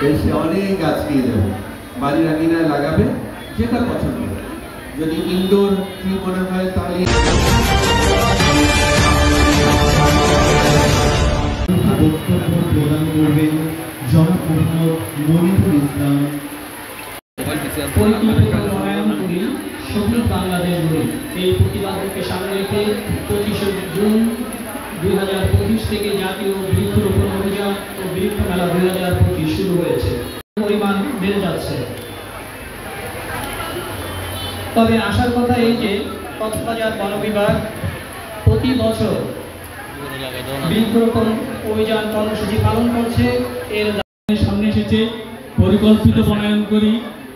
এসে অনেক গাছ নিয়ে যাবে, বাড়ির আঙিনায় লাগাবে, যেটা পছন্দ। যদি ইনডোর ট্রি মনে হয় তাহলে বক্তব্য প্রদান করবেন জনাব মোহাম্মদ মনিরুল ইসলাম। সবুজ বাংলাদেশ গড়ি এই প্রতিবাদকে সামনে রেখে 25 জুন 2025 থেকে জাতীয় বৃক্ষরোপণ অভিযান ও বৃক্ষ মেলা 2025 শুরু হয়েছে। পরিমাণ বেড়ে যাচ্ছে, তবে আসার কথা এই যে কক্সবাজার বন বিভাগ প্রতি বছর বৃক্ষরোপণ অভিযান কর্মসূচি পালন করছে। এর সামনে এসেছে পরিকল্পিত বনায়ন করি,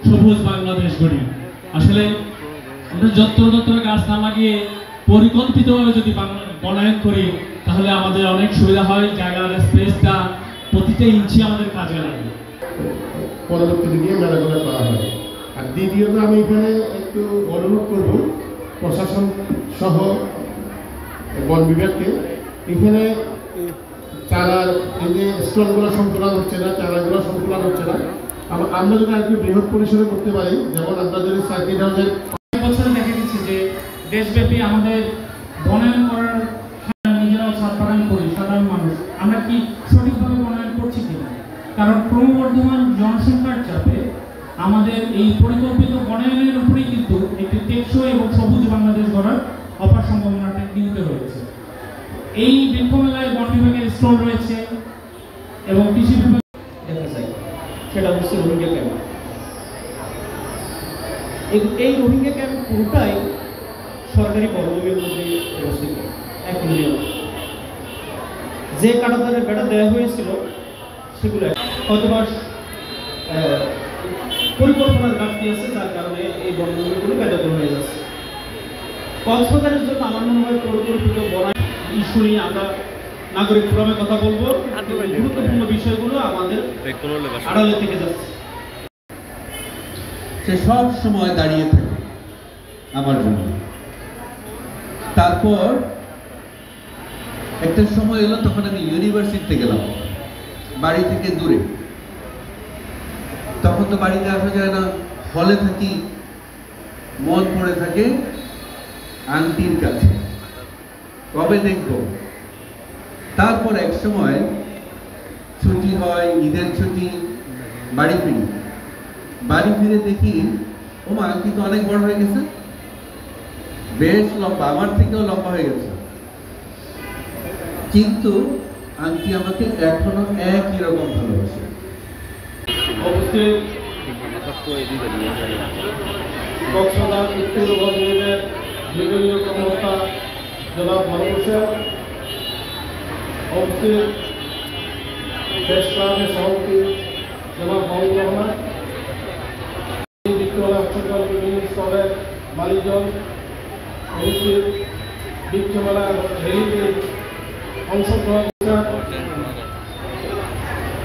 সবুজ বাংলাদেশ গড়ি। আসলে আমরা যত্র গাছ না লাগিয়ে পরিকল্পিতভাবে যদি বনায়ন করি তাহলে আমাদের অনেক সুবিধা হয়, জায়গার স্পেসটা প্রতিটা ইঞ্চি আমাদের কাজে লাগে। পরবর্তী দিকে মেলাগুলো করা হয়। আর দ্বিতীয়ত আমি এখানে একটু অনুরোধ করব প্রশাসন সহ বন বিভাগকে, এখানে চারার এই যে স্টলগুলো সংকলন হচ্ছে না, চারাগুলো সংকলন হচ্ছে না, আমরা যদি একটু বৃহৎ পরিসরে করতে পারি, যেমন আমরা যদি সার্কিট হাউসের বছর দেখা গেছে যে দেশব্যাপী আমাদের বনায়ন করার নিজেরাও ছাড়পাড়ান করি সাধারণ মানুষ, আমরা কি সঠিকভাবে বনায়ন করছি কিনা? কারণ ক্রমবর্ধমান জনসংখ্যার চাপে আমাদের এই পরিকল্পিত বনায়নের উপরেই কিন্তু একটি টেকসই এবং সবুজ বাংলাদেশ গড়ার অপার সম্ভাবনাটা নিহিত রয়েছে। এই বৃক্ষমেলায় বন বিভাগের স্টল রয়েছে এবং কৃষি বিভাগ দেখা যায়, সেটা হচ্ছে রোহিঙ্গা ক্যাম্প। এই রোহিঙ্গা ক্যাম্প পুরোটাই সরকারি বনভূমির মধ্যে অবস্থিত। এক মিলিয়ন যে কাঁটাতারের বেড়া দেওয়া হয়েছিল সেগুলো হয়তোবা পরিকল্পনার ঘাটতি আছে, যার কারণে এই বনভূমিগুলো বেদখল হয়ে যাচ্ছে। কক্সবাজারের জন্য আমার মনে হয় পরিকল্পিত বনায়ন ইস্যু নিয়ে আমরা নাগরিক ফোরামে কথা বলবো। গুরুত্বপূর্ণ বিষয়গুলো আমাদের আড়ালে থেকে যাচ্ছে। সে সব সময় দাঁড়িয়ে থাকে আমার জন্য। তারপর একটা সময় এলো, তখন আমি ইউনিভার্সিটিতে গেলাম, বাড়ি থেকে দূরে। তখন তো বাড়িতে আসা যায় না, হলে থাকি, মন পড়ে থাকে আন্টির কাছে, কবে দেখব। তারপর এক সময় ছুটি হয়, ঈদের ছুটি, বাড়ি ফিরি। বাড়ি ফিরে দেখি ও মা, আন্টি তো অনেক বড় হয়ে গেছে, বেশ লম্বা, আমার থেকেও লম্বা হয়ে গেছে, কিন্তু আন্টি আমাকে এখনো একই রকম ভালোবাসে। অবশ্যই কক্সবাজার উত্তর উপজেলার বিভিন্ন কর্মকর্তা জনাব ভালোবাসা, অবশ্যই প্রেস ক্লাবের সভাপতি জনাব মাহমুদুর রহমান, বৃক্ষমেলা অঞ্চল বিভিন্ন স্তরের মালিকজন, অবশ্যই বৃক্ষমেলা র্যালিতে অংশগ্রহণ,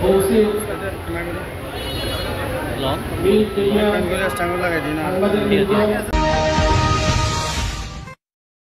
অবশ্যই মিল মিডিয়া সাংবাদিক